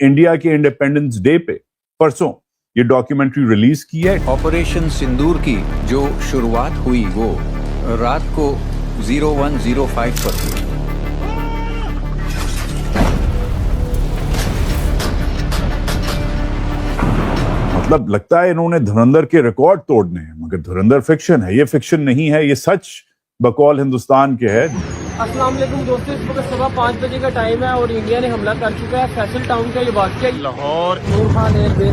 India के independence day पे परसों ये डॉक्यूमेंट्री रिलीज की है। ऑपरेशन सिंदूर की जो शुरुआत हुई वो रात को 0105 पर हुई। मतलब लगता है इन्होंने धुरंधर के रिकॉर्ड तोड़ने हैं, मगर धुरंधर फिक्शन है, ये फिक्शन नहीं है, ये सच बकौल हिंदुस्तान के है। अस्सलाम वालेकुम दोस्तों, इस वक्त 5:15 बजे का टाइम है और इंडिया ने हमला कर चुका है फैसल टाउन का। ये वाक़या लाहौर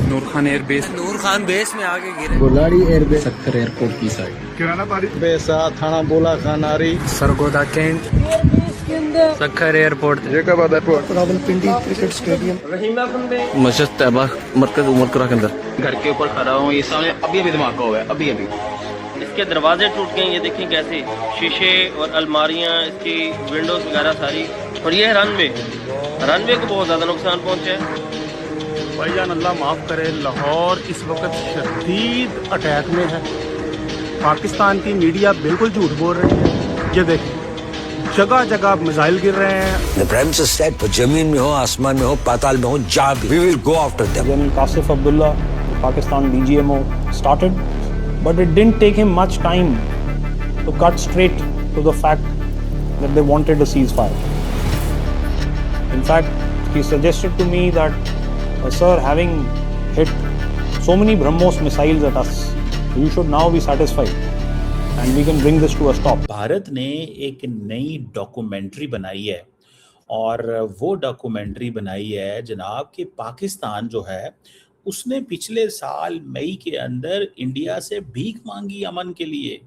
नूर खान बेस में आगे गिरे। गोलाड़ी एयरबेस सक्कर एयरपोर्ट की साइड किराना पारी बेसा थाना बोला खानारी सरगोदा कैंट के अंदर Sukkur airport Jacobabad airport Rawalpindi cricket stadium रहीमा खंबे मस्जिद तैयबा मरकज उमरकरा के अंदर घर के ऊपर खड़ा हूँ। ये सामने अभी धमाका हुआ है, अभी इसके दरवाजे टूट गए, ये देखें कैसे शीशे और अलमारियां, इसकी विंडोज वगैरह सारी। और ये रनवे को बहुत ज़्यादा नुकसान पहुंचा है। भाईजान अल्लाह माफ़ करे, लाहौर इस वक्त शदीद अटैक में है। पाकिस्तान की मीडिया बिल्कुल झूठ बोल रही है। ये देखें जगह जगह मिसाइल गिर रहे हैं। The premise is set, जमीन में हो, आसमान में हो, पाताल में हो, जहाँ भी, we will go after them. General Qasif Abdullah, the Pakistan DGMO, started, but it didn't take him much time to cut straight to the fact that they wanted a ceasefire. In fact, he suggested to me that, sir, having hit so many BrahMos missiles at us, you should now be satisfied. And we can bring this to a stop. Bharat ने एक नई documentary बनाई है और वो documentary बनाई है जनाब कि पाकिस्तान जो है उसने पिछले साल मई के अंदर इंडिया से भीख मांगी अमन के लिए।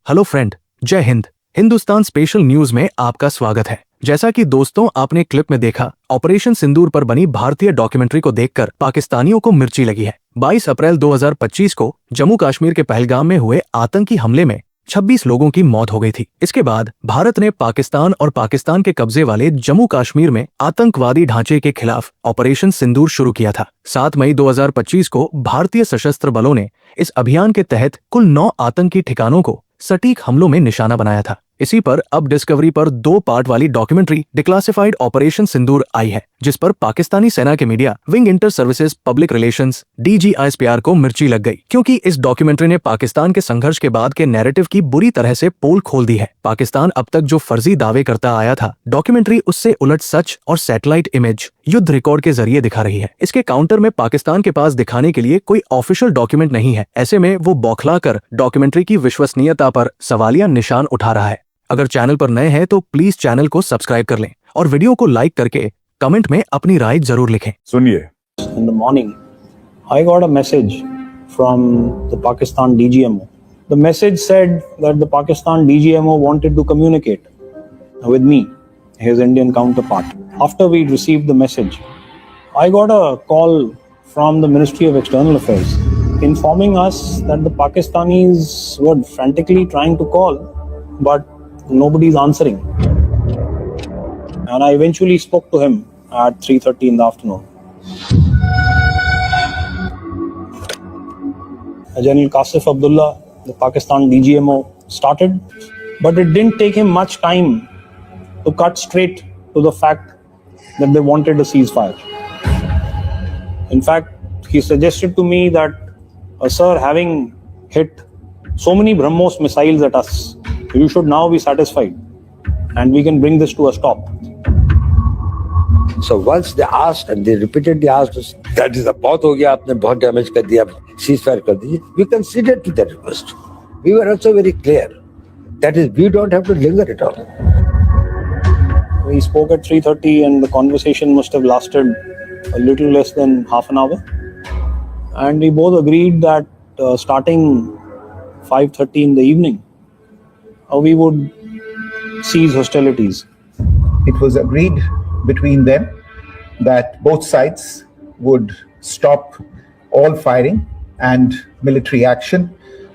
हेलो फ्रेंड, जय हिंद। हिंदुस्तान स्पेशल न्यूज में आपका स्वागत है। जैसा कि दोस्तों आपने क्लिप में देखा, ऑपरेशन सिंदूर पर बनी भारतीय डॉक्यूमेंट्री को देखकर पाकिस्तानियों को मिर्ची लगी है। 22 अप्रैल 2025 को जम्मू कश्मीर के पहलगाम में हुए आतंकी हमले में 26 लोगों की मौत हो गई थी। इसके बाद भारत ने पाकिस्तान और पाकिस्तान के कब्जे वाले जम्मू कश्मीर में आतंकवादी ढांचे के खिलाफ ऑपरेशन सिंदूर शुरू किया था। 7 मई 2025 को भारतीय सशस्त्र बलों ने इस अभियान के तहत कुल 9 आतंकी ठिकानों को सटीक हमलों में निशाना बनाया था। इसी पर अब डिस्कवरी पर 2 पार्ट वाली डॉक्यूमेंट्री डिक्लासिफाइड ऑपरेशन सिंदूर आई है, जिस पर पाकिस्तानी सेना के media wing inter services public relations DGISPR को मिर्ची लग गई, क्योंकि इस डॉक्यूमेंट्री ने पाकिस्तान के संघर्ष के बाद के नैरेटिव की बुरी तरह से पोल खोल दी है। पाकिस्तान अब तक जो फर्जी दावे करता आया था, डॉक्यूमेंट्री उससे उलट सच और सैटेलाइट इमेज युद्ध रिकॉर्ड के जरिए दिखा रही है। इसके काउंटर में पाकिस्तान के पास दिखाने के लिए कोई ऑफिशियल डॉक्यूमेंट नहीं है। ऐसे में वो बौखला कर डॉक्यूमेंट्री की विश्वसनीयता पर सवालिया निशान उठा रहा है। अगर चैनल पर नए हैं तो प्लीज चैनल को सब्सक्राइब कर लें और वीडियो को लाइक करके कमेंट में अपनी राय जरूर लिखें। सुनिए। In the morning, I got a message from the Pakistan DGMO. The message said that the Pakistan DGMO wanted to communicate with me, his Indian counterpart. After we received the message, I got a call from the Ministry of External Affairs informing us that the Pakistanis were frantically trying to call, but nobody's answering. And I eventually spoke to him at 3:30 in the afternoon. General Qasif Abdullah, the Pakistan DGMO, started, but it didn't take him much time to cut straight to the fact that they wanted a ceasefire. In fact, he suggested to me that, sir, having hit so many BrahMos missiles at us, you should now be satisfied and we can bring this to a stop. So once they asked and they repeatedly asked us, that is बहुत हो गया, आपने बहुत damage कर दिया, ceasefire कर दीजिए. We conceded to that request. We were also very clear. That is, we don't have to linger at all. We spoke at 3:30 and the conversation must have lasted a little less than half an hour. And we both agreed that starting 5:30 in the evening, we would cease hostilities. It was agreed between them that both sides would stop all firing and military action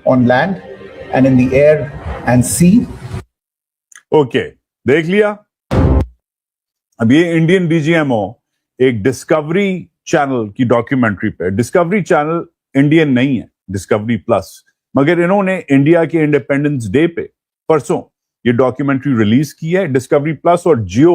on land and in the air and sea. Okay, देख लिया। अब ये Indian DGMO एक discovery channel की documentary पे, discovery channel Indian नहीं है, discovery plus, मगर इन्होंने इंडिया के इंडिपेंडेंस डे पे परसों ये डॉक्यूमेंट्री रिलीज की है। डिस्कवरी प्लस और जियो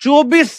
24